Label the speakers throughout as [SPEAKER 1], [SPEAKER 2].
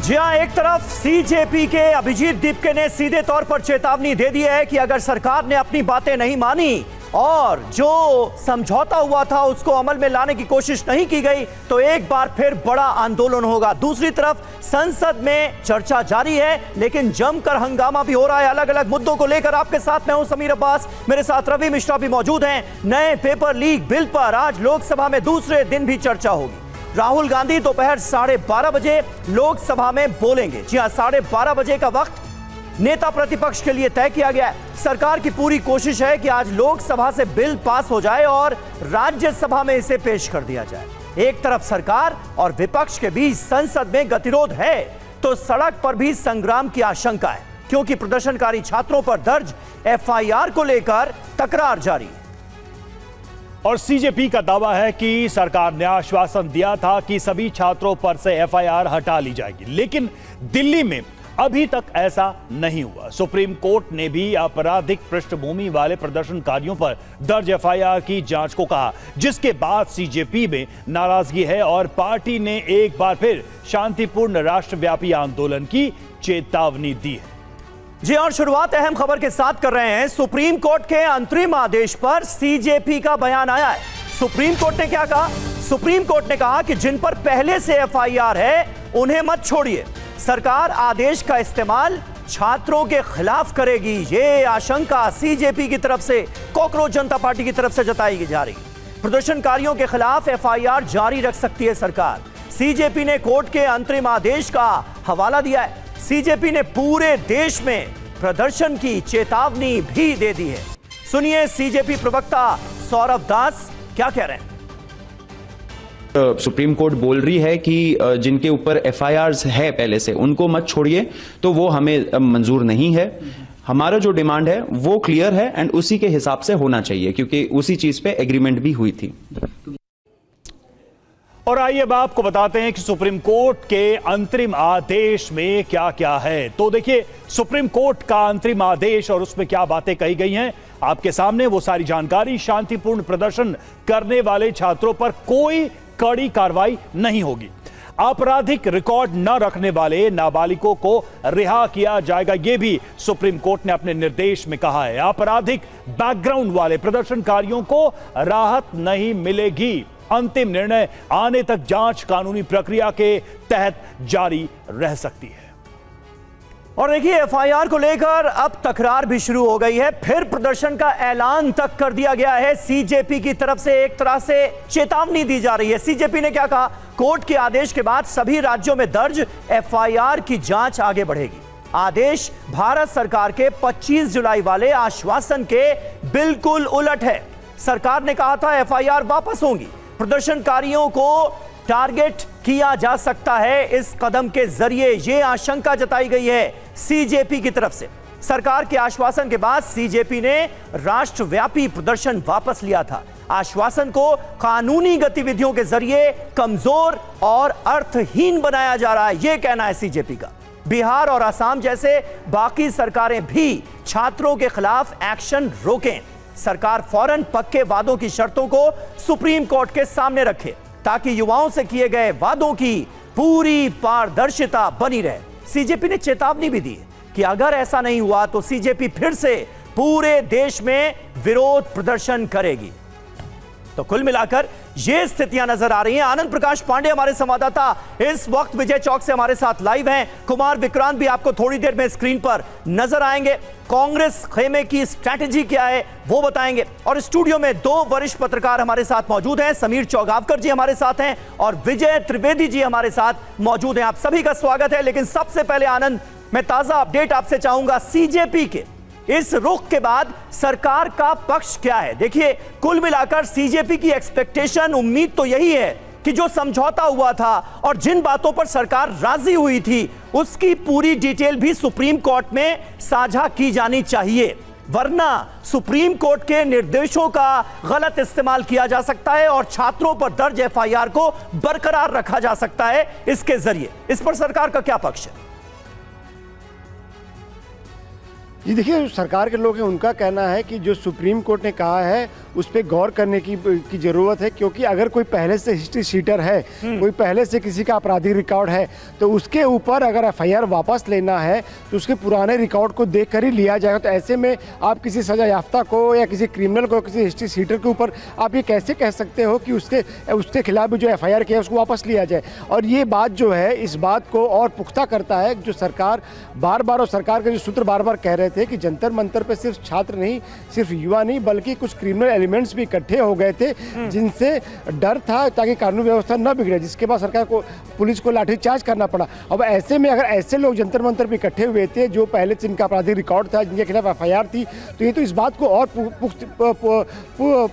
[SPEAKER 1] जी हां, एक तरफ सीजेपी के अभिजीत दीपके ने सीधे तौर पर चेतावनी दे दी है कि अगर सरकार ने अपनी बातें नहीं मानी और जो समझौता हुआ था उसको अमल में लाने की कोशिश नहीं की गई तो एक बार फिर बड़ा आंदोलन होगा। दूसरी तरफ संसद में चर्चा जारी है, लेकिन जमकर हंगामा भी हो रहा है। अलग अलग मुद्दों को लेकर आपके साथ मैं हूं समीर अब्बास, मेरे साथ रवि मिश्रा भी मौजूद हैं। नए पेपर लीक बिल पर आज लोकसभा में दूसरे दिन भी चर्चा होगी। राहुल गांधी दोपहर 12:30 बजे लोकसभा में बोलेंगे। जी हां, 12:30 बजे का वक्त नेता प्रतिपक्ष के लिए तय किया गया है। सरकार की पूरी कोशिश है कि आज लोकसभा से बिल पास हो जाए और राज्यसभा में इसे पेश कर दिया जाए। एक तरफ सरकार और विपक्ष के बीच संसद में गतिरोध है तो सड़क पर भी संग्राम की आशंका है, क्योंकि प्रदर्शनकारी छात्रों पर दर्ज एफआईआर को लेकर तकरार जारी है।
[SPEAKER 2] और सीजेपी का दावा है कि सरकार ने आश्वासन दिया था कि सभी छात्रों पर से एफआईआर हटा ली जाएगी, लेकिन दिल्ली में अभी तक ऐसा नहीं हुआ। सुप्रीम कोर्ट ने भी आपराधिक पृष्ठभूमि वाले प्रदर्शनकारियों पर दर्ज एफआईआर की जांच को कहा, जिसके बाद सीजेपी में नाराजगी है और पार्टी ने एक बार फिर शांतिपूर्ण राष्ट्रव्यापी आंदोलन की चेतावनी दी है।
[SPEAKER 1] जी और शुरुआत अहम खबर के साथ कर रहे हैं। सुप्रीम कोर्ट के अंतरिम आदेश पर सीजेपी का बयान आया है। सुप्रीम कोर्ट ने क्या कहा? सुप्रीम कोर्ट ने कहा कि जिन पर पहले से एफआईआर है उन्हें मत छोड़िए। सरकार आदेश का इस्तेमाल छात्रों के खिलाफ करेगी, ये आशंका सीजेपी की तरफ से, कॉकरोच जनता पार्टी की तरफ से जताई जा रही है। प्रदर्शनकारियों के खिलाफ एफआईआर जारी रख सकती है सरकार। सीजेपी ने कोर्ट के अंतरिम आदेश का हवाला दिया है। सीजेपी ने पूरे देश में प्रदर्शन की चेतावनी भी दे दी है। सुनिए सीजेपी प्रवक्ता सौरभ दास क्या कह रहे हैं।
[SPEAKER 3] सुप्रीम कोर्ट बोल रही है कि जिनके ऊपर एफआईआर्स है पहले से उनको मत छोड़िए, तो वो हमें मंजूर नहीं है। हमारा जो डिमांड है वो क्लियर है एंड उसी के हिसाब से होना चाहिए, क्योंकि उसी चीज पे एग्रीमेंट भी हुई थी।
[SPEAKER 2] और आइए अब आपको बताते हैं कि सुप्रीम कोर्ट के अंतरिम आदेश में क्या क्या है। तो देखिए, सुप्रीम कोर्ट का अंतरिम आदेश और उसमें क्या बातें कही गई हैं आपके सामने वो सारी जानकारी। शांतिपूर्ण प्रदर्शन करने वाले छात्रों पर कोई कड़ी कार्रवाई नहीं होगी। आपराधिक रिकॉर्ड न रखने वाले नाबालिगों को रिहा किया जाएगा, यह भी सुप्रीम कोर्ट ने अपने निर्देश में कहा है। आपराधिक बैकग्राउंड वाले प्रदर्शनकारियों को राहत नहीं मिलेगी। अंतिम निर्णय आने तक जांच कानूनी प्रक्रिया के तहत जारी रह सकती है।
[SPEAKER 1] और देखिए, एफआईआर को लेकर अब तकरार भी शुरू हो गई है। फिर प्रदर्शन का ऐलान तक कर दिया गया है। सीजेपी की तरफ से एक तरह से चेतावनी दी जा रही है। सीजेपी ने क्या कहा? कोर्ट के आदेश के बाद सभी राज्यों में दर्ज एफआईआर की जांच आगे बढ़ेगी। आदेश भारत सरकार के 25 जुलाई वाले आश्वासन के बिल्कुल उलट है। सरकार ने कहा था एफआईआर वापस होंगी, प्रदर्शनकारियों को टारगेट किया जा सकता है। इस कदम के जरिए यह आशंका जताई गई है सीजेपी की तरफ से। सरकार के आश्वासन के बाद सीजेपी ने राष्ट्रव्यापी प्रदर्शन वापस लिया था। आश्वासन को कानूनी गतिविधियों के जरिए कमजोर और अर्थहीन बनाया जा रहा है, यह कहना है सीजेपी का। बिहार और असम जैसे बाकी सरकारें भी छात्रों के खिलाफ एक्शन रोकें। सरकार फौरन पक्के वादों की शर्तों को सुप्रीम कोर्ट के सामने रखे ताकि युवाओं से किए गए वादों की पूरी पारदर्शिता बनी रहे। सीजेपी ने चेतावनी भी दी कि अगर ऐसा नहीं हुआ तो सीजेपी फिर से पूरे देश में विरोध प्रदर्शन करेगी। तो कुल मिलाकर ये स्थितियां नजर आ रही हैं। आनंद प्रकाश पांडे हमारे संवाददाता इस वक्त विजय चौक से हमारे साथ लाइव हैं। कुमार विक्रांत भी आपको थोड़ी देर में स्क्रीन पर नजर आएंगे। कांग्रेस खेमे की स्ट्रैटेजी क्या है वो बताएंगे। और स्टूडियो में दो वरिष्ठ पत्रकार हमारे साथ मौजूद हैं। समीर चौगावकर जी हमारे साथ हैं और विजय त्रिवेदी जी हमारे साथ मौजूद हैं। आप सभी का स्वागत है। लेकिन सबसे पहले आनंद, मैं ताजा अपडेट आपसे चाहूंगा सीजेपी के इस रुख के बाद सरकार का पक्ष क्या है। देखिए, कुल मिलाकर सीजेपी की एक्सपेक्टेशन, उम्मीद तो यही है कि जो समझौता हुआ था और जिन बातों पर सरकार राजी हुई थी उसकी पूरी डिटेल भी सुप्रीम कोर्ट में साझा की जानी चाहिए, वरना सुप्रीम कोर्ट के निर्देशों का गलत इस्तेमाल किया जा सकता है और छात्रों पर दर्ज एफआईआर को बरकरार रखा जा सकता है इसके जरिए। इस पर सरकार का क्या पक्ष है?
[SPEAKER 4] जी देखिए, सरकार के लोग हैं, उनका कहना है कि जो सुप्रीम कोर्ट ने कहा है उस पर गौर करने की ज़रूरत है, क्योंकि अगर कोई पहले से हिस्ट्री शीटर है, कोई पहले से किसी का आपराधिक रिकॉर्ड है, तो उसके ऊपर अगर एफआईआर वापस लेना है तो उसके पुराने रिकॉर्ड को देख कर ही लिया जाएगा। तो ऐसे में आप किसी सजा याफ्ता को या किसी क्रिमिनल को, किसी हिस्ट्री शीटर के ऊपर आप ये कैसे कह सकते हो कि उसके खिलाफ जो एफआईआर किया उसको वापस लिया जाए। और ये बात जो है, इस बात को और पुख्ता करता है जो सरकार बार बार, और सरकार के जो सूत्र बार बार कह रहे थे कि जंतर मंतर पे सिर्फ छात्र नहीं, सिर्फ युवा नहीं, बल्कि कुछ क्रिमिनल एलिमेंट्स भी इकट्ठे हो गए थे जिनसे डर था ताकि कानून व्यवस्था न बिगड़े, जिसके बाद सरकार को, पुलिस को लाठीचार्ज करना पड़ा। अब ऐसे में अगर ऐसे लोग जंतर मंतर पे इकट्ठे हुए थे जो पहले से इनका आपराधिक रिकॉर्ड था, जिनके खिलाफ एफआईआर थी, तो ये तो इस बात को और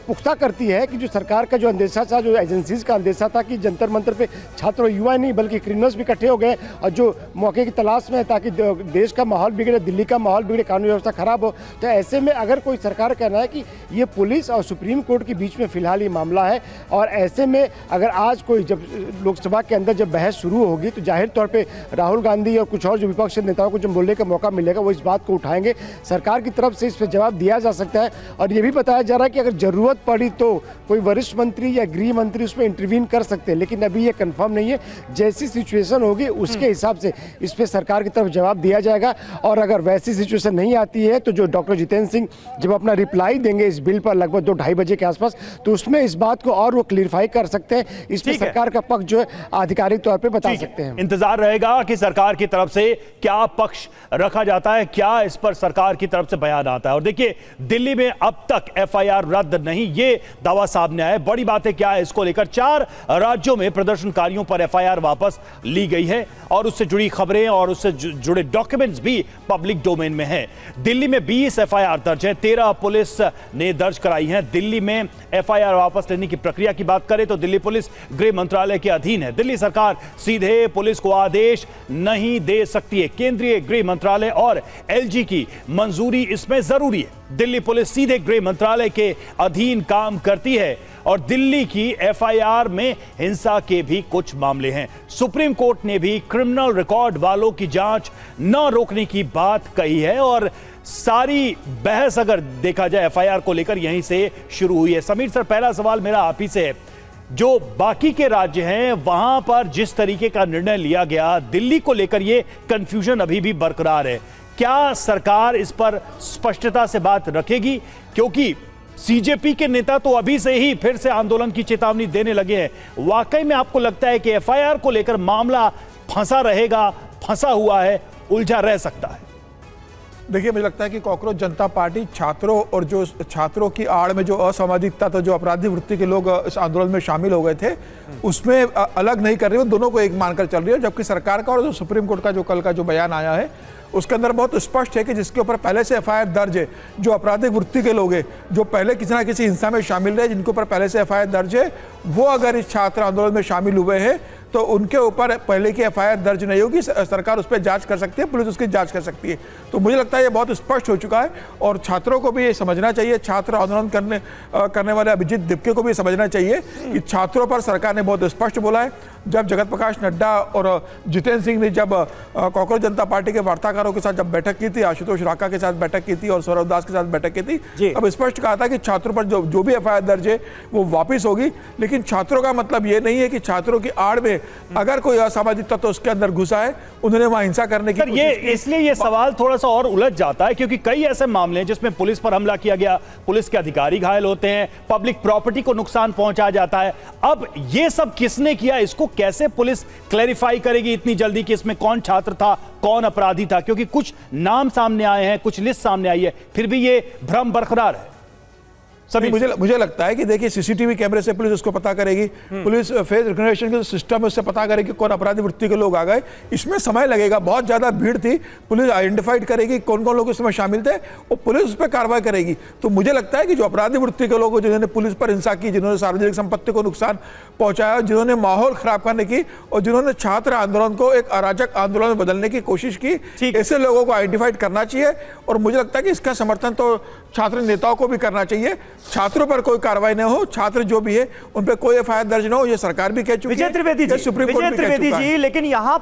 [SPEAKER 4] पुख्ता करती है कि जो सरकार का जो अंदेशा था, जो एजेंसीज का अंदेशा था कि जंतर मंतर पे छात्र और युवा नहीं बल्कि क्रिमिनल्स भी इकट्ठे हो गए और जो मौके की तलाश में है ताकि देश का माहौल बिगड़े, दिल्ली का माहौल बिगड़े, कानून व्यवस्था खराब हो। तो ऐसे में अगर कोई सरकार कहना है कि ये पुलिस और सुप्रीम कोर्ट के बीच में फिलहाल ये मामला है, और ऐसे में अगर आज कोई जब लोकसभा के अंदर जब बहस शुरू होगी तो जाहिर तौर पे राहुल गांधी और कुछ और जो विपक्षी नेताओं को जब बोलने का मौका मिलेगा वो इस बात को उठाएंगे। सरकार की तरफ से इस पर जवाब दिया जा सकता है और ये भी बताया जा रहा है कि अगर जरूरत पड़ी तो कोई वरिष्ठ मंत्री या गृह मंत्री उसमें इंटरवीन कर सकते हैं, लेकिन अभी ये कंफर्म नहीं है। जैसी सिचुएशन होगी उसके हिसाब से इस पर सरकार की तरफ जवाब दिया जाएगा। और अगर वैसी सिचुएशन नहीं आती है तो जो डॉक्टर जितेंद्र सिंह जब अपना रिप्लाई देंगे इस बिल पर लगभग 2-2:30 बजे के आसपास, तो उसमें इस बात को और वो क्लियरफाई कर सकते हैं। इस पर सरकार का पक्ष जो है आधिकारिक तौर पे बता सकते हैं।
[SPEAKER 2] इंतजार रहेगा कि सरकार की तरफ से क्या पक्ष रखा जाता है, क्या इस पर सरकार की तरफ से बयान आता है। और देखिए, दिल्ली में अब तक एफआईआर रद्द नहीं, ये दावा सामने आया है। बड़ी बात है क्या है इसको लेकर 4 राज्यों में प्रदर्शनकारियों पर एफआईआर वापस ली गई है और उससे जुड़ी खबरें और उससे जुड़े डॉक्यूमेंट्स भी पब्लिक डोमेन में हैं। दिल्ली में 20 एफआईआर दर्ज है, 13 पुलिस ने दर्ज कराई हैं। दिल्ली में एफआईआर वापस लेने की प्रक्रिया की बात करें तो दिल्ली पुलिस गृह मंत्रालय के अधीन है। दिल्ली सरकार सीधे पुलिस को आदेश नहीं दे सकती है, केंद्रीय गृह मंत्रालय और एलजी की मंजूरी इसमें जरूरी है। दिल्ली पुलिस सीधे गृह मंत्रालय के अधीन काम करती है और दिल्ली की एफआईआर में हिंसा के भी कुछ मामले हैं। सुप्रीम कोर्ट ने भी क्रिमिनल रिकॉर्ड वालों की जांच न रोकने की बात कही है और सारी बहस अगर देखा जाए एफआईआर को लेकर यहीं से शुरू हुई है। समीर सर, पहला सवाल मेरा आप ही से है, जो बाकी के राज्य हैं वहां पर जिस तरीके का निर्णय लिया गया, दिल्ली को लेकर ये कंफ्यूजन अभी भी बरकरार है। क्या सरकार इस पर स्पष्टता से बात रखेगी? क्योंकि सीजेपी के नेता तो अभी से ही फिर से आंदोलन की चेतावनी देने लगे हैं। वाकई में आपको लगता है कि एफआईआर को लेकर मामला फंसा रहेगा, फंसा हुआ है, उलझा रह सकता है?
[SPEAKER 5] देखिए, मुझे लगता है कि कॉकरोच जनता पार्टी छात्रों और जो छात्रों की आड़ में जो असामाजिकता था, जो अपराधी वृत्ति के लोग इस आंदोलन में शामिल हो गए थे, उसमें अलग नहीं कर रही है, दोनों को एक मानकर चल रही है। जबकि सरकार का और जो सुप्रीम कोर्ट का जो कल का जो बयान आया है उसके अंदर बहुत स्पष्ट है कि जिसके ऊपर पहले से एफआईआर दर्ज है, जो आपराधिक वृत्ति के लोग हैं, जो पहले किसी ना किसी हिंसा में शामिल रहे, जिनके ऊपर पहले से एफआईआर दर्ज है, वो अगर इस छात्र आंदोलन में शामिल हुए हैं तो उनके ऊपर पहले की एफआईआर दर्ज नहीं होगी। सरकार उस पर जांच कर सकती है, पुलिस उसकी जांच कर सकती है। तो मुझे लगता है ये बहुत स्पष्ट हो चुका है और छात्रों को भी ये समझना चाहिए, छात्र आंदोलन करने वाले अभिजीत दिपके को भी समझना चाहिए कि छात्रों पर सरकार ने बहुत स्पष्ट बोला है। जब जगत प्रकाश नड्डा और जितेंद्र सिंह ने जब कॉकरोच जनता पार्टी के वार्ताकारों के साथ जब बैठक की थी, आशुतोष राका के साथ बैठक की थी और सौरभ दास के साथ बैठक की थी, अब स्पष्ट कहा था कि छात्रों पर जो भी एफआईआर दर्ज है वो वापिस होगी। लेकिन छात्रों का मतलब ये नहीं है कि छात्रों की आड़ में अगर कोई असामाजिक तत्व उसके अंदर घुसा है, उन्होंने वहां हिंसा करने की
[SPEAKER 2] ये इसलिए ये सवाल थोड़ा सा और उलझ जाता है क्योंकि कई ऐसे मामले हैं जिसमें पुलिस पर हमला किया गया, पुलिस के अधिकारी घायल होते हैं, पब्लिक प्रॉपर्टी को नुकसान पहुंचाया जाता है। अब ये सब किसने किया, इसको कैसे पुलिस क्लैरिफाई करेगी इतनी जल्दी कि इसमें कौन छात्र था, कौन अपराधी था? क्योंकि कुछ नाम सामने आए हैं, कुछ लिस्ट सामने आई है, फिर भी ये भ्रम बरकरार है।
[SPEAKER 5] सभी मुझे लगता है कि देखिए, सीसीटीवी कैमरे से पुलिस उसको पता करेगी, पुलिस फेस रिकग्निशन के सिस्टम है उससे पता करेगी कौन अपराधी वृत्ति के लोग आ गए। इसमें समय लगेगा, बहुत ज्यादा भीड़ थी, पुलिस आइडेंटिफाइड करेगी कौन कौन लोग इसमें शामिल थे और पुलिस उस पर कार्रवाई करेगी। तो मुझे लगता है कि जो अपराधी वृत्ति के लोग जिन्होंने पुलिस पर हिंसा की, जिन्होंने सार्वजनिक संपत्ति को नुकसान पहुंचाया, जिन्होंने माहौल खराब करने की और जिन्होंने छात्र आंदोलन को एक अराजक आंदोलन में बदलने की कोशिश की, ऐसे लोगों को आइडेंटिफाइड करना चाहिए। और मुझे लगता है कि इसका समर्थन तो छात्र नेताओं को भी करना चाहिए। छात्रों पर कोई कार्रवाई न हो, छात्र जो भी है उन पर कोई एफआईआर दर्ज न हो, ये सरकार भी कह चुकी है।
[SPEAKER 1] विजय त्रिवेदी जी,
[SPEAKER 5] सुप्रीम कोर्ट भी कह चुका है।
[SPEAKER 1] लेकिन यहाँ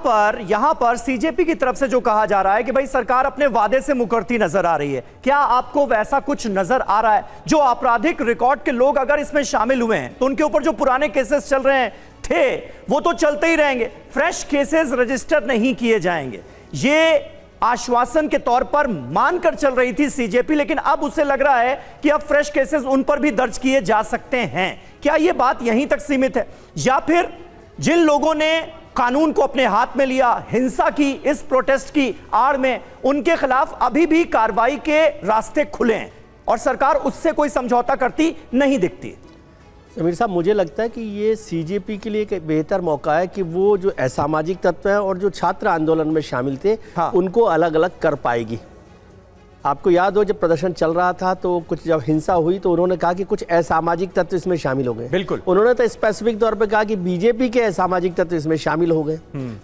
[SPEAKER 1] पर सीजेपी की तरफ से जो कहा जा रहा है कि भाई सरकार अपने वादे से मुकरती नजर आ रही है, क्या आपको वैसा कुछ नजर आ रहा है? जो आपराधिक रिकॉर्ड के लोग अगर इसमें शामिल हुए हैं तो उनके ऊपर जो पुराने केसेस चल रहे थे वो तो चलते ही रहेंगे, फ्रेश केसेस रजिस्टर नहीं किए जाएंगे। ये आश्वासन के तौर पर मानकर चल रही थी सीजेपी, लेकिन अब उसे लग रहा है कि अब फ्रेश केसेस उन पर भी दर्ज किए जा सकते हैं। क्या यह बात यहीं तक सीमित है, या फिर जिन लोगों ने कानून को अपने हाथ में लिया, हिंसा की इस प्रोटेस्ट की आड़ में, उनके खिलाफ अभी भी कार्रवाई के रास्ते खुले हैं और सरकार उससे कोई समझौता करती नहीं दिखती?
[SPEAKER 6] समीर साहब, मुझे लगता है कि ये सीजेपी के लिए एक बेहतर मौका है कि वो जो असामाजिक तत्व हैं और जो छात्र आंदोलन में शामिल थे,
[SPEAKER 1] हाँ।
[SPEAKER 6] उनको अलग अलग कर पाएगी। आपको याद हो जब प्रदर्शन चल रहा था तो कुछ जब हिंसा हुई तो उन्होंने कहा कि कुछ असामाजिक तत्व इसमें शामिल हो गए।
[SPEAKER 1] बिल्कुल,
[SPEAKER 6] उन्होंने तो स्पेसिफिक तौर पे कहा कि बीजेपी के असामाजिक तत्व इसमें शामिल हो गए।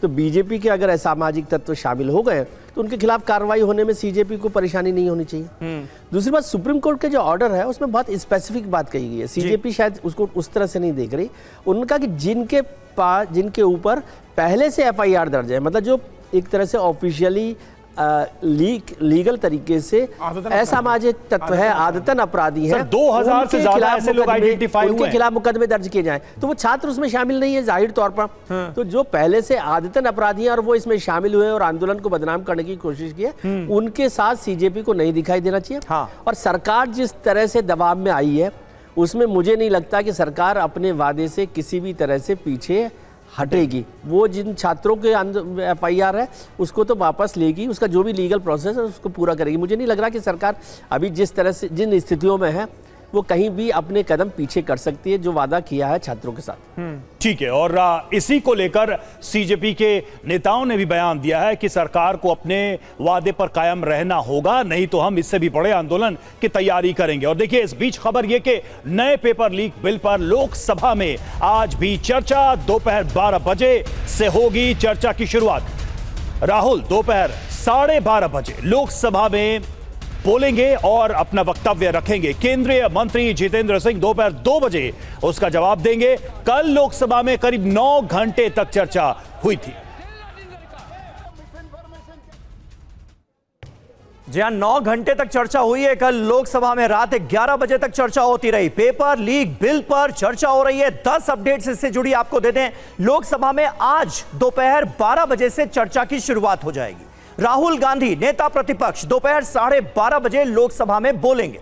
[SPEAKER 6] तो बीजेपी के अगर असामाजिक तत्व शामिल हो गए तो उनके खिलाफ कार्रवाई होने में सीजेपी को परेशानी नहीं होनी चाहिए। दूसरी बात, सुप्रीम कोर्ट का जो ऑर्डर है उसमें बहुत स्पेसिफिक बात कही गई है। सीजेपी शायद उसको उस तरह से नहीं देख रही। उन्होंने कहा कि जिनके ऊपर पहले से एफआईआर दर्ज है, मतलब जो एक तरह से ऑफिशियली लीगल तरीके से असामाजिक तत्व है, आदतन अपराधी है,
[SPEAKER 2] 2000 से ज्यादा ऐसे लोग आइडेंटिफाई हुए हैं,
[SPEAKER 6] उनके खिलाफ मुकदमे दर्ज किए जाएं, तो वो छात्र उसमें शामिल नहीं है जाहिर तौर पर। तो जो पहले से आदतन अपराधी हैं और वो इसमें शामिल हुए और आंदोलन को बदनाम करने की कोशिश की है, उनके साथ सीजेपी को नहीं दिखाई देना चाहिए।
[SPEAKER 1] हाँ।
[SPEAKER 6] और सरकार जिस तरह से दबाव में आई है उसमें मुझे नहीं लगता कि सरकार अपने वादे से किसी भी तरह से पीछे हटेगी। वो जिन छात्रों के एफआईआर है उसको तो वापस लेगी, उसका जो भी लीगल प्रोसेस है उसको पूरा करेगी। मुझे नहीं लग रहा कि सरकार अभी जिस तरह से जिन स्थितियों में है वो कहीं भी अपने कदम पीछे कर सकती है जो वादा किया है छात्रों के साथ।
[SPEAKER 2] ठीक है, और इसी को लेकर सीजेपी के नेताओं ने भी बयान दिया है कि सरकार को अपने वादे पर कायम रहना होगा, नहीं तो हम इससे भी बड़े आंदोलन की तैयारी करेंगे। और देखिए, इस बीच खबर यह कि नए पेपर लीक बिल पर लोकसभा में आज भी चर्चा। दोपहर 12 बजे से होगी चर्चा की शुरुआत। राहुल दोपहर 12:30 बजे लोकसभा में बोलेंगे और अपना वक्तव्य रखेंगे। केंद्रीय मंत्री जितेंद्र सिंह दोपहर 2 बजे उसका जवाब देंगे। कल लोकसभा में करीब 9 घंटे तक चर्चा हुई थी।
[SPEAKER 1] जी हां, 9 घंटे तक चर्चा हुई है कल लोकसभा में। रात 11 बजे तक चर्चा होती रही। पेपर लीक बिल पर चर्चा हो रही है। 10 अपडेट्स इससे जुड़ी आपको दे दें। लोकसभा में आज दोपहर 12 बजे से चर्चा की शुरुआत हो जाएगी। राहुल गांधी नेता प्रतिपक्ष दोपहर 12:30 बजे लोकसभा में बोलेंगे।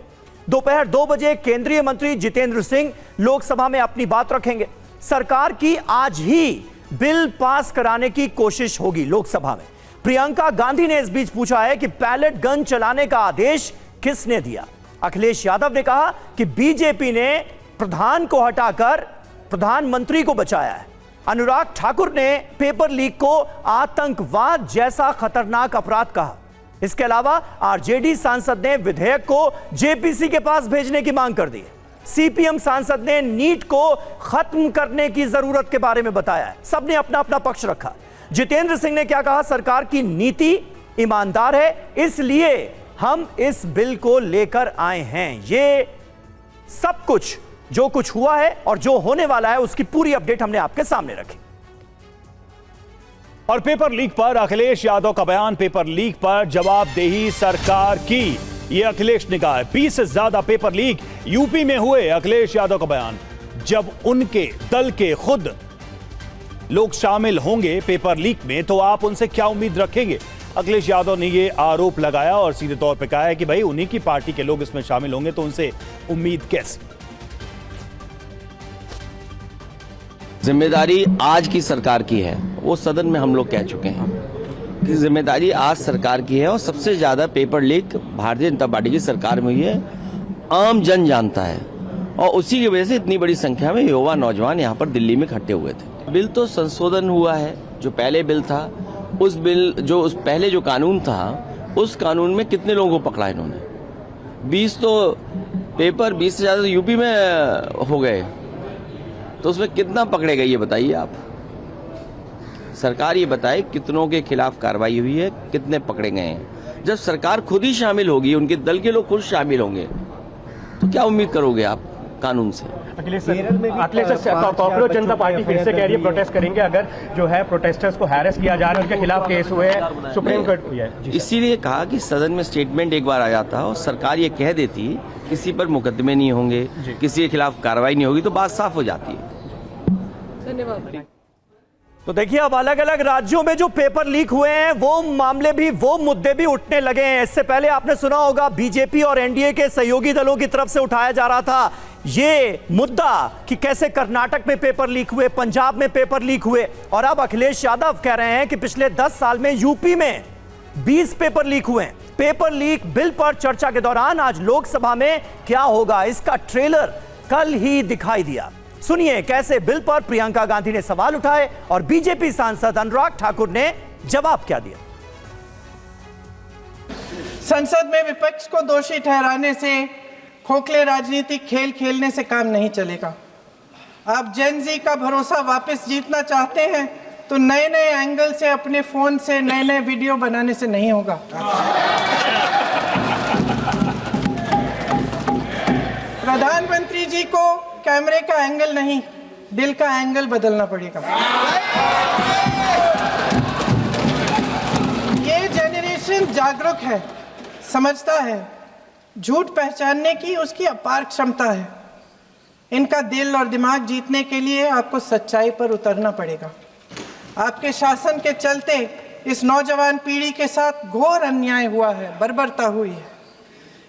[SPEAKER 1] दोपहर 2 बजे केंद्रीय मंत्री जितेंद्र सिंह लोकसभा में अपनी बात रखेंगे। सरकार की आज ही बिल पास कराने की कोशिश होगी लोकसभा में। प्रियंका गांधी ने इस बीच पूछा है कि पैलेट गन चलाने का आदेश किसने दिया। अखिलेश यादव ने कहा कि बीजेपी ने प्रधान को हटाकर प्रधानमंत्री को बचाया है। अनुराग ठाकुर ने पेपर लीक को आतंकवाद जैसा खतरनाक अपराध कहा। इसके अलावा आरजेडी सांसद ने विधेयक को जेपीसी के पास भेजने की मांग कर दी है। सीपीएम सांसद ने नीट को खत्म करने की जरूरत के बारे में बताया है। सबने अपना अपना पक्ष रखा। जितेंद्र सिंह ने क्या कहा, सरकार की नीति ईमानदार है, इसलिए हम इस बिल को लेकर आए हैं। ये सब कुछ जो कुछ हुआ है और जो होने वाला है उसकी पूरी अपडेट हमने आपके सामने रखी।
[SPEAKER 2] और पेपर लीक पर अखिलेश यादव का बयान। पेपर लीक पर जवाबदेही सरकार की, यह अखिलेश ने कहा है। 20 से ज्यादा पेपर लीक यूपी में हुए। अखिलेश यादव का बयान। जब उनके दल के खुद लोग शामिल होंगे पेपर लीक में तो आप उनसे क्या उम्मीद रखेंगे। अखिलेश यादव ने यह आरोप लगाया और सीधे तौर पर कहा है कि भाई उन्हीं की पार्टी के लोग इसमें शामिल होंगे तो उनसे उम्मीद कैसे।
[SPEAKER 7] जिम्मेदारी आज की सरकार की है, वो सदन में हम लोग कह चुके हैं कि जिम्मेदारी आज सरकार की है। और सबसे ज्यादा paper leak Bharatiya Janata party की सरकार में हुई है, आम जन जानता है। और उसी की वजह से इतनी बड़ी संख्या में युवा नौजवान यहाँ पर दिल्ली में इकट्ठे हुए थे। बिल तो संशोधन हुआ है। जो पहले बिल था उस बिल जो उस पहले जो कानून था उस कानून में कितने लोगों को पकड़ा इन्होंने? 20 तो पेपर 20 से ज्यादा यूपी में हो गए, तो उसमें कितना पकड़े गए ये बताइए आप। सरकार ये बताए कितनों के खिलाफ कार्रवाई हुई है, कितने पकड़े गए हैं। जब सरकार खुद ही शामिल होगी, उनके दल के लोग खुद शामिल होंगे, तो क्या उम्मीद करोगे आप कानून से?
[SPEAKER 8] अखिलेश सर, कॉकरोच जनता पार्टी फिर से कह रही है प्रोटेस्ट करेंगे अगर जो है प्रोटेस्टर्स को हैरेस किया जा रहा है, उनके खिलाफ केस हुए हैं, सुप्रीम कोर्ट हुई है।
[SPEAKER 7] इसीलिए कहा कि सदन में स्टेटमेंट एक बार आ जाता और सरकार ये कह देती किसी पर मुकदमे नहीं होंगे, किसी के खिलाफ कार्रवाई नहीं होगी, तो बात साफ हो जाती है।
[SPEAKER 8] धन्यवाद।
[SPEAKER 1] तो देखिए अब अलग अलग राज्यों में जो पेपर लीक हुए हैं वो मामले भी, वो मुद्दे भी उठने लगे हैं। इससे पहले आपने सुना होगा बीजेपी और एनडीए के सहयोगी दलों की तरफ से उठाया जा रहा था ये मुद्दा कि कैसे कर्नाटक में पेपर लीक हुए, पंजाब में पेपर लीक हुए, और अब अखिलेश यादव कह रहे हैं कि पिछले 10 साल में यूपी में 20 पेपर लीक हुए हैं। पेपर लीक बिल पर चर्चा के दौरान आज लोकसभा में क्या होगा, इसका ट्रेलर कल ही दिखाई दिया। सुनिए कैसे बिल पर प्रियंका गांधी ने सवाल उठाए और बीजेपी सांसद अनुराग ठाकुर ने जवाब क्या दिया।
[SPEAKER 9] संसद में विपक्ष को दोषी ठहराने से, खोखले राजनीतिक खेल खेलने से काम नहीं चलेगा। आप जेन जी का भरोसा वापस जीतना चाहते हैं तो नए नए एंगल से, अपने फोन से नए नए वीडियो बनाने से नहीं होगा। प्रधानमंत्री जी को कैमरे का एंगल नहीं, दिल का एंगल बदलना पड़ेगा। ये जेनरेशन जागरूक है, समझता है, झूठ पहचानने की उसकी अपार क्षमता है। इनका दिल और दिमाग जीतने के लिए आपको सच्चाई पर उतरना पड़ेगा। आपके शासन के चलते इस नौजवान पीढ़ी के साथ घोर अन्याय हुआ है, बर्बरता हुई है।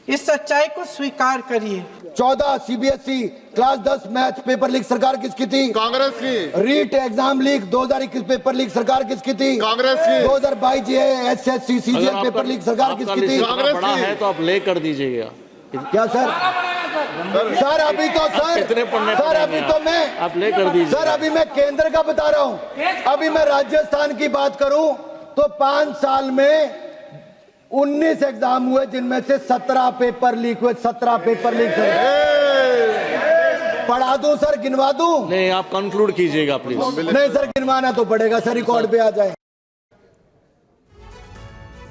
[SPEAKER 9] इस सच्चाई को स्वीकार करिए।
[SPEAKER 10] 14 CBSE class 10 math paper leak सरकार किसकी थी? कांग्रेस की। REET exam leak 2021 paper leak सरकार किसकी थी? कांग्रेस की। 2022 एसएससी सीजीएल पेपर लीक सरकार किसकी थी? कांग्रेस की। है तो आप ले कर दीजिएगा। क्या सर? सर अभी तो सर अभी तो मैं आप ले कर दीजिए। सर अभी मैं केंद्र का बता रहा हूँ। अभी मैं राजस्थान की बात करूं तो 5 साल में 19 एग्जाम हुए जिनमें से 17 पेपर लीक हुए। 17 पेपर लीक हुए। पढ़ा दूं सर, गिनवा दूं? नहीं, आप कंक्लूड कीजिएगा प्लीज। नहीं सर, गिनवाना तो पड़ेगा सर, रिकॉर्ड पे आ जाए।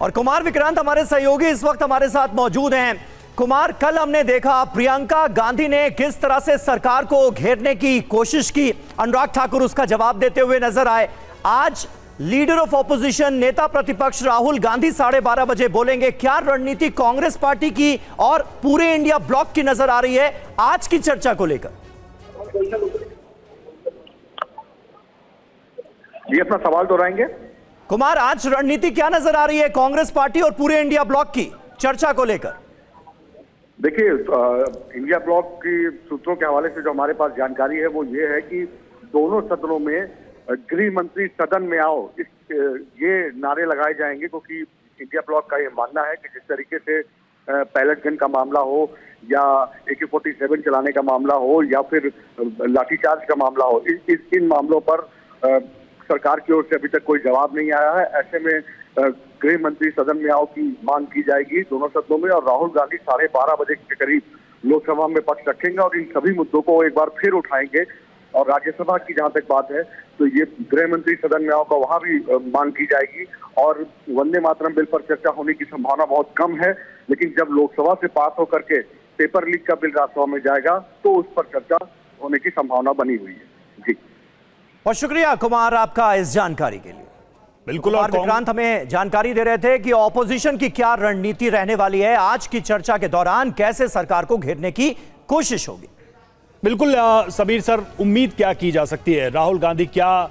[SPEAKER 1] और कुमार विक्रांत हमारे सहयोगी इस वक्त हमारे साथ मौजूद हैं। कुमार, कल हमने देखा प्रियंका गांधी ने किस तरह से सरकार को घेरने की कोशिश की, अनुराग ठाकुर उसका जवाब देते हुए नजर आए। आज लीडर ऑफ ऑपोजिशन, नेता प्रतिपक्ष राहुल गांधी 12:30 बजे बोलेंगे। क्या रणनीति कांग्रेस पार्टी की और पूरे इंडिया ब्लॉक की नजर आ रही है आज की चर्चा को लेकर?
[SPEAKER 11] जी, अपना सवाल दोहराएंगे
[SPEAKER 1] कुमार। आज रणनीति क्या नजर आ रही है कांग्रेस पार्टी और पूरे इंडिया ब्लॉक की चर्चा को लेकर?
[SPEAKER 11] देखिए, इंडिया ब्लॉक की सूत्रों के हवाले से जो हमारे पास जानकारी है वो ये है कि दोनों सदनों में गृह मंत्री सदन में आओ, ये नारे लगाए जाएंगे, क्योंकि इंडिया ब्लॉक का ये मानना है कि जिस तरीके से पैलेट गन का मामला हो या AK-47 चलाने का मामला हो या फिर लाठीचार्ज का मामला हो, इन मामलों पर सरकार की ओर से अभी तक कोई जवाब नहीं आया है। ऐसे में गृह मंत्री सदन में आओ की मांग की जाएगी दोनों सदनों में, और राहुल गांधी 12:30 बजे के करीब लोकसभा में पक्ष रखेंगे और इन सभी मुद्दों को एक बार फिर उठाएंगे। और राज्यसभा की जहां तक बात है तो ये गृह मंत्री सदन में आओ का वहां भी मांग की जाएगी, और वंदे मातरम बिल पर चर्चा होने की संभावना बहुत कम है। लेकिन जब लोकसभा से पास होकर के पेपर लीक का बिल राज्यसभा में जाएगा तो उस पर चर्चा होने की संभावना बनी हुई है। जी,
[SPEAKER 1] और शुक्रिया कुमार आपका इस जानकारी के लिए।
[SPEAKER 2] बिल्कुल।
[SPEAKER 1] और विक्रांत हमें जानकारी दे रहे थे कि ऑपोजिशन की क्या रणनीति रहने वाली है आज की चर्चा के दौरान, कैसे सरकार को घेरने की कोशिश होगी।
[SPEAKER 2] बिल्कुल समीर सर, उम्मीद क्या की जा सकती है? राहुल गांधी क्या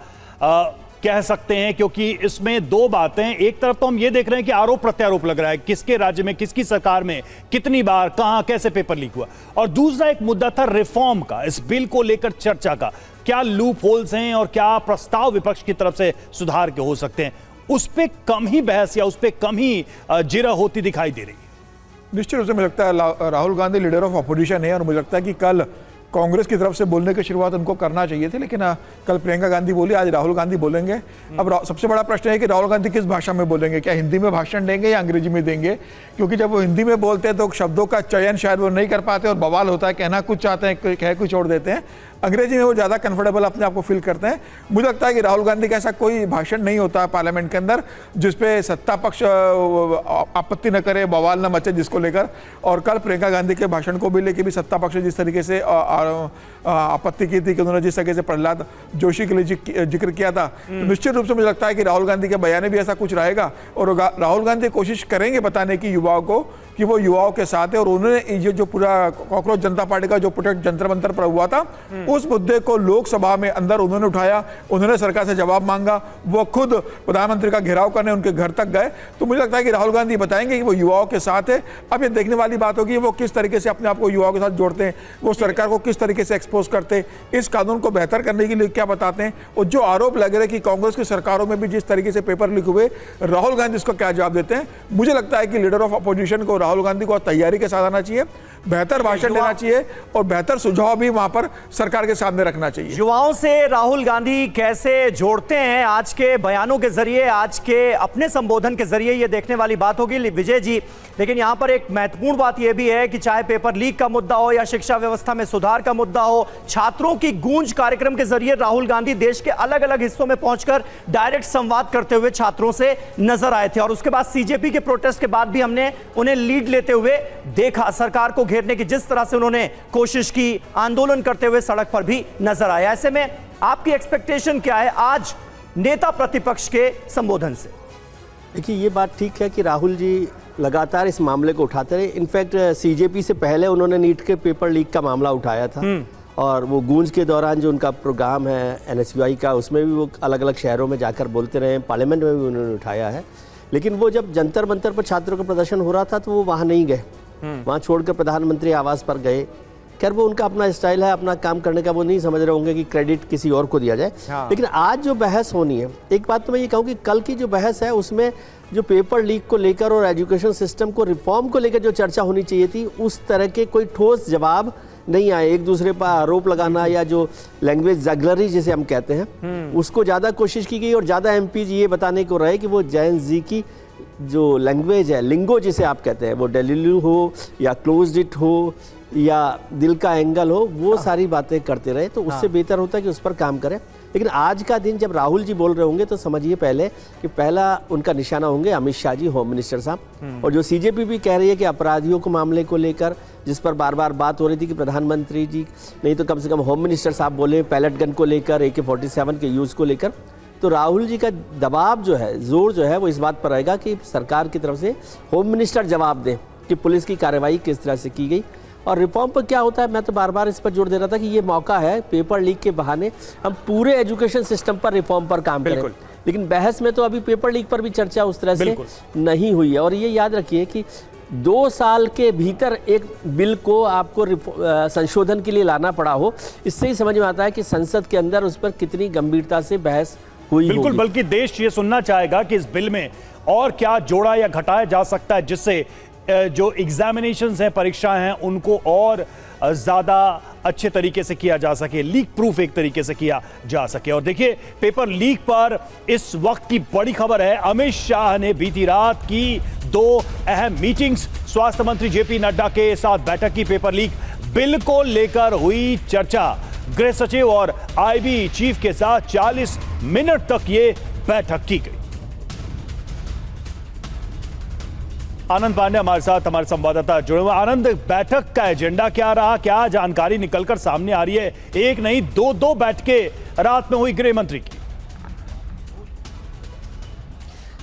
[SPEAKER 2] कह सकते हैं? क्योंकि इसमें दो बातें, एक तरफ तो हम ये देख रहे हैं कि आरोप प्रत्यारोप लग रहा है किसके राज्य में, किसकी सरकार में, कितनी बार, कहां, कैसे पेपर लीक हुआ, और दूसरा एक मुद्दा था रिफॉर्म का, इस बिल को लेकर चर्चा का। क्या लूप होल्स हैं और क्या प्रस्ताव विपक्ष की तरफ से सुधार के हो सकते हैं, उस पर कम ही बहस या उस पर कम ही जिरह होती दिखाई दे रही है।
[SPEAKER 5] निश्चित रूप से मुझे लगता है Rahul Gandhi leader of opposition है और मुझे लगता है कि कल कांग्रेस की तरफ से बोलने की शुरुआत उनको करना चाहिए थी, लेकिन कल प्रियंका गांधी बोली, आज राहुल गांधी बोलेंगे। अब सबसे बड़ा प्रश्न है कि राहुल गांधी किस भाषा में बोलेंगे, क्या हिंदी में भाषण देंगे या अंग्रेजी में देंगे, क्योंकि जब वो हिंदी में बोलते हैं तो शब्दों का चयन शायद वो नहीं कर पाते और बवाल होता है, कहना कुछ चाहते हैं, कह कुछ छोड़ देते हैं। अंग्रेजी में वो ज़्यादा कंफर्टेबल अपने आप को फील करते हैं। मुझे लगता है कि राहुल गांधी का ऐसा कोई भाषण नहीं होता है पार्लियामेंट के अंदर जिसपे सत्ता पक्ष आपत्ति न करे, बवाल न मचे जिसको लेकर। और कल प्रियंका गांधी के भाषण को भी लेकर भी सत्ता पक्ष जिस तरीके से आपत्ति की थी कि उन्होंने जिस तरीके से प्रहलाद जोशी के लिए जिक्र किया था, तो निश्चित रूप से मुझे लगता है कि राहुल गांधी के बयान में भी ऐसा कुछ रहेगा। और राहुल गांधी कोशिश करेंगे बताने की युवाओं को कि वो युवाओं के साथ है। और उन्होंने ये जो पूरा कॉकरोच जनता पार्टी का जो प्रोटेस्ट जंतर मंतर पर हुआ था, उस मुद्दे को लोकसभा में अंदर उन्होंने उठाया, उन्होंने सरकार से जवाब मांगा, वो खुद प्रधानमंत्री का घेराव करने उनके घर तक गए। तो मुझे लगता है कि राहुल गांधी बताएंगे कि वो युवाओं के साथ है। अब ये देखने वाली बात होगी वो किस तरीके से अपने आप को युवाओं के साथ जोड़ते हैं, वो सरकार को किस तरीके से एक्सपोज करते हैं, इस कानून को बेहतर करने के लिए क्या बताते हैं। और जो आरोप लग रहे हैं कि कांग्रेस की सरकारों में भी जिस तरीके से पेपर लीक हुए, राहुल गांधी इसको क्या जवाब देते हैं। मुझे लगता है कि लीडर ऑफ अपोजिशन को राहुल गांधी को तैयारी के साथ आना चाहिए, बेहतर भाषण देना चाहिए और बेहतर सुझाव भी वहां पर सरकार के सामने रखना चाहिए।
[SPEAKER 1] युवाओं से राहुल गांधी कैसे जोड़ते हैं आज के बयानों के जरिए, आज के अपने संबोधन के जरिए, ये देखने वाली बात होगी विजय जी। लेकिन यहां पर एक महत्वपूर्ण बात यह भी है कि चाहे पेपर लीक का मुद्दा हो या शिक्षा व्यवस्था में सुधार का मुद्दा हो, छात्रों की गूंज कार्यक्रम के जरिए राहुल गांधी देश के अलग अलग हिस्सों में पहुंचकर डायरेक्ट संवाद करते हुए छात्रों से नजर आए थे। और उसके बाद सीजेपी के प्रोटेस्ट के बाद भी हमने उन्हें लीड लेते हुए देखा, सरकार को घेरने की जिस तरह से उन्होंने कोशिश की, आंदोलन करते हुए सड़क पर भी नजर आए। ऐसे में आपकी एक्सपेक्टेशन क्या है आज नेता प्रतिपक्ष के संबोधन से?
[SPEAKER 6] देखिए, ये बात ठीक है कि राहुल जी लगातार इस मामले को उठाते रहे। इनफैक्ट सीजेपी से पहले उन्होंने नीट के पेपर लीक का मामला उठाया था और वो गूंज के दौरान जो उनका प्रोग्राम है एनएसयूआई का, उसमें भी वो अलग अलग शहरों में जाकर बोलते रहे, पार्लियामेंट में भी उन्होंने उठाया है। लेकिन वो जब जंतर मंतर पर छात्रों का प्रदर्शन हो रहा था तो वो वहाँ नहीं गए, वहाँ छोड़कर प्रधानमंत्री आवास पर गए। खैर, वो उनका अपना स्टाइल है, अपना काम करने का, वो नहीं समझ रहे होंगे कि क्रेडिट किसी और को दिया जाए। लेकिन आज जो बहस होनी है, एक बात तो मैं ये कहूँ कि कल की जो बहस है उसमें जो पेपर लीक को लेकर और एजुकेशन सिस्टम को रिफॉर्म को लेकर जो चर्चा होनी चाहिए थी, उस तरह के कोई ठोस जवाब नहीं आए। एक दूसरे पर आरोप लगाना या जो लैंग्वेज जगलरी जिसे हम कहते हैं, उसको ज़्यादा कोशिश की गई और ज़्यादा एमपीज ये बताने को रहे कि वो जैन जी की जो लैंग्वेज है, लिंगो जिसे आप कहते हैं, वो डेलिलू हो या क्लोज्ड इट हो या दिल का एंगल हो, वो सारी बातें करते रहे। तो उससे बेहतर होता है कि उस पर काम करें। लेकिन आज का दिन जब राहुल जी बोल रहे होंगे तो समझिए पहले कि पहला उनका निशाना होंगे अमित शाह जी, होम मिनिस्टर साहब। और जो सीजेपी भी कह रही है कि अपराधियों को मामले को लेकर, जिस पर बार बार बात हो रही थी कि प्रधानमंत्री जी नहीं तो कम से कम होम मिनिस्टर साहब बोले पैलेट गन को लेकर, AK-47 के यूज़ को लेकर, तो राहुल जी का दबाव जो है, जोर जो है, वो इस बात पर रहेगा कि सरकार की तरफ से होम मिनिस्टर जवाब दें कि पुलिस की कार्रवाई किस तरह से की गई। और रिफॉर्म पर क्या होता है, मैं तो बार बार इस पर जोर दे रहा था कि ये मौका है पेपर लीक के बहाने हम पूरे एजुकेशन सिस्टम पर रिफॉर्म पर काम करें। लेकिन बहस में तो अभी पेपर लीक पर भी चर्चा उस तरह से नहीं हुई है। और ये याद रखिए कि 2 साल के भीतर एक बिल को आपको संशोधन के लिए लाना पड़ा हो, इससे ही समझ में आता है कि संसद के अंदर उस पर कितनी गंभीरता से बहस हुई।
[SPEAKER 2] बिल्कुल, बल्कि देश ये सुनना चाहेगा कि इस बिल में और क्या जोड़ा या घटाया जा सकता है जिससे जो एग्जामिनेशंस हैं, परीक्षाएं हैं, उनको और ज्यादा अच्छे तरीके से किया जा सके, लीक प्रूफ एक तरीके से किया जा सके। और देखिए, पेपर लीक पर इस वक्त की बड़ी खबर है, अमित शाह ने बीती रात की 2 अहम मीटिंग्स, स्वास्थ्य मंत्री जेपी नड्डा के साथ बैठक की। पेपर लीक बिल को लेकर हुई चर्चा, गृह सचिव और आईबी चीफ के साथ 40 मिनट तक ये बैठक की गई। आनंद पांडे हमारे साथ, हमारे संवाददाता जुड़े हुए। आनंद, बैठक का एजेंडा क्या रहा, क्या जानकारी निकलकर सामने आ रही है? एक नहीं, 2 बैठकें रात में हुई गृह मंत्री की।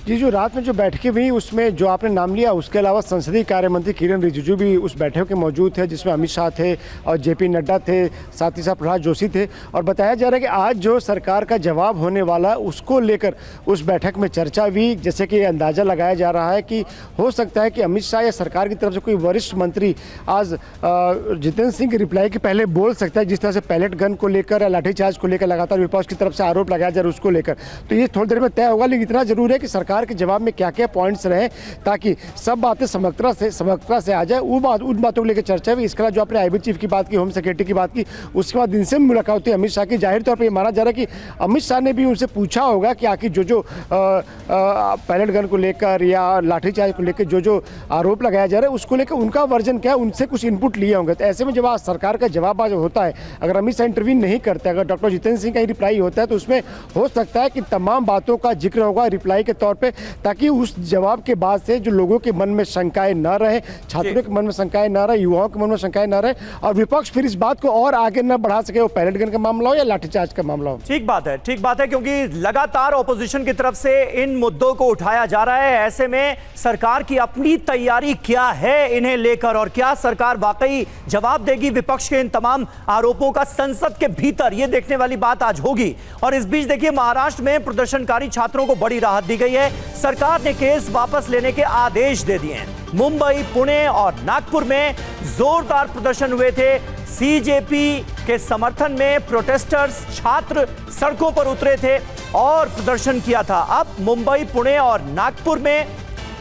[SPEAKER 4] जी, जो रात में जो बैठकें हुई उसमें जो आपने नाम लिया, उसके अलावा संसदीय कार्य मंत्री किरण रिजिजू भी उस बैठक में मौजूद थे, जिसमें अमित शाह थे और जेपी नड्डा थे, साथ ही साथ प्रहलाद जोशी थे। और बताया जा रहा है कि आज जो सरकार का जवाब होने वाला, उसको लेकर उस बैठक में चर्चा हुई। जैसे कि अंदाज़ा लगाया जा रहा है कि हो सकता है कि अमित शाह या सरकार की तरफ से कोई वरिष्ठ मंत्री आज जितेंद्र सिंह की रिप्लाई के पहले बोल सकता है, जिस तरह से पैलेट गन को लेकर या लाठीचार्ज को लेकर लगातार विपक्ष की तरफ से आरोप लगाया जा रहा है, उसको लेकर। तो ये थोड़ी देर में तय होगा। लेकिन इतना जरूर है कि सरकार सरकार के जवाब में क्या क्या पॉइंट्स रहे, ताकि सब बातें समग्रता से आ जाए। उन बातों को लेकर चर्चा हुई। इसके अलावा जो आपने आईबी चीफ की बात की, होम सेक्रेटरी की बात की, उसके बाद इनसे मुलाकात हुई अमित शाह की। जाहिर तौर पर यह माना जा रहा है कि अमित शाह ने भी उनसे पूछा होगा कि आखिर जो पैलेट गन को लेकर या लाठीचार्ज को लेकर जो आरोप लगाया जा रहा है उसको लेकर उनका वर्जन क्या है, उनसे कुछ इनपुट लिए होंगे। तो ऐसे में जब आज सरकार का जवाब आज होता है, अगर अमित शाह इंटरव्यू नहीं करते, अगर डॉक्टर जितेंद्र सिंह का ही रिप्लाई होता है, तो उसमें हो सकता है कि तमाम बातों का जिक्र होगा रिप्लाई के तौर पे, ताकि उस जवाब के बाद से जो लोगों के मन में शंकाएं न रहे, छात्रों के मन में शंकाएं न रहे, युवाओं के मन में शंकाएं न रहे, और विपक्ष फिर इस बात को और आगे न बढ़ा सके, वो पैलेट गन का मामला हो या लाठीचार्ज का मामला हो।
[SPEAKER 1] ठीक बात है, क्योंकि लगातार ऑपोजिशन की तरफ से इन मुद्दों को उठाया जा रहा है। ऐसे में सरकार की अपनी तैयारी क्या है इन्हें लेकर, और क्या सरकार वाकई जवाब देगी विपक्ष के इन तमाम आरोपों का संसद के भीतर, यह देखने वाली बात आज होगी। और इस बीच देखिए, महाराष्ट्र में प्रदर्शनकारी छात्रों को बड़ी राहत दी गई है। सरकार ने केस वापस लेने के आदेश दे दिए हैं। मुंबई, पुणे और नागपुर में जोरदार प्रदर्शन हुए थे। सीजेपी के समर्थन में प्रोटेस्टर्स, छात्र सड़कों पर उतरे थे और प्रदर्शन किया था। अब मुंबई, पुणे और नागपुर में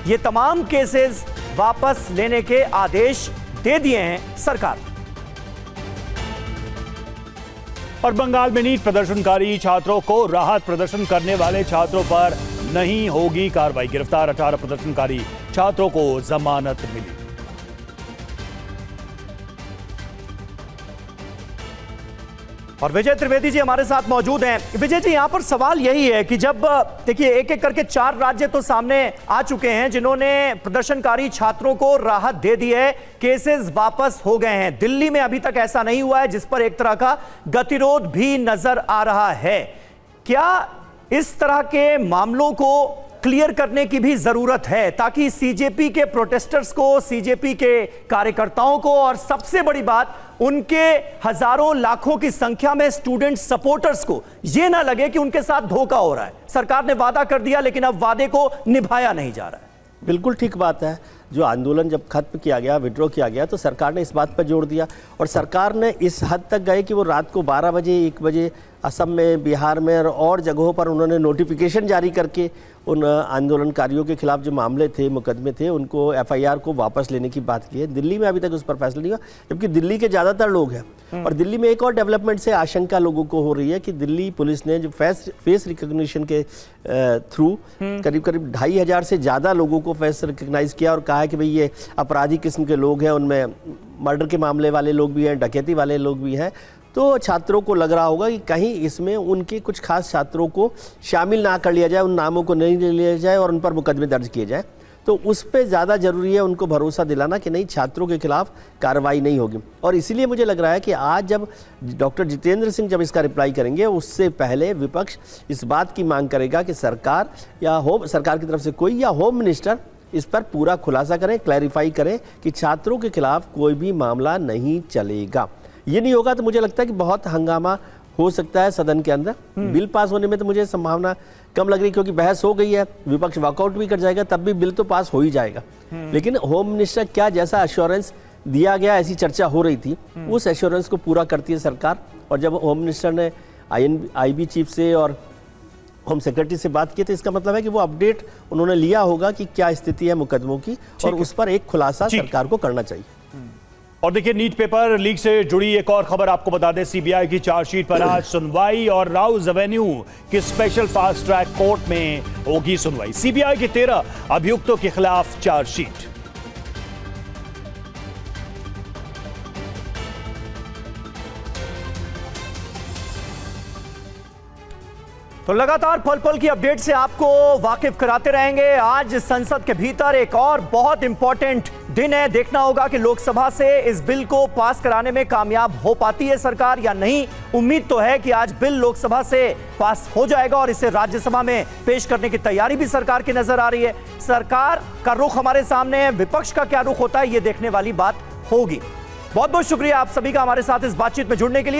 [SPEAKER 1] ये तमाम केसेस वापस लेने के आदेश दे दिए हैं सरकार।
[SPEAKER 2] और बंगाल में नीट प्रदर्शनकारी छात्रों को राहत, प्रदर्शन करने वाले छात्रों पर नहीं होगी कार्रवाई। गिरफ्तार 18 प्रदर्शनकारी छात्रों को जमानत मिली।
[SPEAKER 1] और विजय त्रिवेदी जी हमारे साथ मौजूद हैं। विजय जी, यहां पर सवाल यही है कि जब देखिए एक एक करके 4 राज्य तो सामने आ चुके हैं जिन्होंने प्रदर्शनकारी छात्रों को राहत दे दी है, केसेस वापस हो गए हैं। दिल्ली में अभी तक ऐसा नहीं हुआ है, जिस पर एक तरह का गतिरोध भी नजर आ रहा है। क्या इस तरह के मामलों को क्लियर करने की भी जरूरत है, ताकि सीजेपी के प्रोटेस्टर्स को, सीजेपी के कार्यकर्ताओं को, और सबसे बड़ी बात उनके हजारों लाखों की संख्या में स्टूडेंट सपोर्टर्स को यह ना लगे कि उनके साथ धोखा हो रहा है। सरकार ने वादा कर दिया लेकिन अब वादे को निभाया नहीं जा रहा है।
[SPEAKER 6] बिल्कुल ठीक बात है। जो आंदोलन जब खत्म किया गया, विड्रॉ किया गया, तो सरकार ने इस बात पर जोर दिया, और सरकार ने इस हद तक गए कि वो रात को 12 बजे 1 बजे असम में, बिहार में और जगहों पर उन्होंने नोटिफिकेशन जारी करके उन आंदोलनकारियों के खिलाफ जो मामले थे, मुकदमे थे, उनको एफआईआर को वापस लेने की बात की है। दिल्ली में अभी तक उस पर फैसला नहीं हुआ, जबकि दिल्ली के ज़्यादातर लोग हैं। और दिल्ली में एक और डेवलपमेंट से आशंका लोगों को हो रही है कि दिल्ली पुलिस ने जो फेस रिकॉग्निशन के थ्रू करीब 2500 से ज़्यादा लोगों को फेस रिकग्नाइज किया और कहा है कि भाई ये अपराधी किस्म के लोग हैं, उनमें मर्डर के मामले वाले लोग भी हैं, डकैती वाले लोग भी हैं। तो छात्रों को लग रहा होगा कि कहीं इसमें उनके कुछ खास छात्रों को शामिल ना कर लिया जाए, उन नामों को नहीं ले लिया जाए और उन पर मुकदमे दर्ज किए जाए। तो उस पर ज़्यादा ज़रूरी है उनको भरोसा दिलाना कि नहीं, छात्रों के खिलाफ कार्रवाई नहीं होगी। और इसीलिए मुझे लग रहा है कि आज जब डॉक्टर जितेंद्र सिंह जब इसका रिप्लाई करेंगे, उससे पहले विपक्ष इस बात की मांग करेगा कि सरकार की तरफ से कोई या होम मिनिस्टर इस पर पूरा खुलासा करें, क्लैरिफाई करें कि छात्रों के खिलाफ कोई भी मामला नहीं चलेगा। ये नहीं होगा तो मुझे लगता है कि बहुत हंगामा हो सकता है सदन के अंदर। बिल पास होने में तो मुझे संभावना कम लग रही, क्योंकि बहस हो गई है, विपक्ष वॉकआउट भी कर जाएगा, तब भी बिल तो पास हो ही जाएगा। लेकिन होम मिनिस्टर क्या जैसा एश्योरेंस दिया गया, ऐसी चर्चा हो रही थी, उस एश्योरेंस को पूरा करती है सरकार। और जब होम मिनिस्टर ने आईबी चीफ से और होम सेक्रेटरी से बात की, तो इसका मतलब है कि वो अपडेट उन्होंने लिया होगा कि क्या स्थिति है मुकदमों की, और उस पर एक खुलासा सरकार को करना चाहिए।
[SPEAKER 2] और देखिए, नीट पेपर लीक से जुड़ी एक और खबर आपको बता दें। सीबीआई की चार्जशीट पर आज सुनवाई, और राउज एवेन्यू की स्पेशल फास्ट ट्रैक कोर्ट में होगी सुनवाई। सीबीआई के 13 अभियुक्तों के खिलाफ चार्जशीट।
[SPEAKER 1] तो लगातार पल पल की अपडेट से आपको वाकिफ कराते रहेंगे। आज संसद के भीतर एक और बहुत इंपॉर्टेंट दिन है। देखना होगा कि लोकसभा से इस बिल को पास कराने में कामयाब हो पाती है सरकार या नहीं। उम्मीद तो है कि आज बिल लोकसभा से पास हो जाएगा और इसे राज्यसभा में पेश करने की तैयारी भी सरकार की नजर आ रही है। सरकार का रुख हमारे सामने है, विपक्ष का क्या रुख होता है ये देखने वाली बात होगी। बहुत बहुत शुक्रिया आप सभी का हमारे साथ इस बातचीत में जुड़ने के लिए।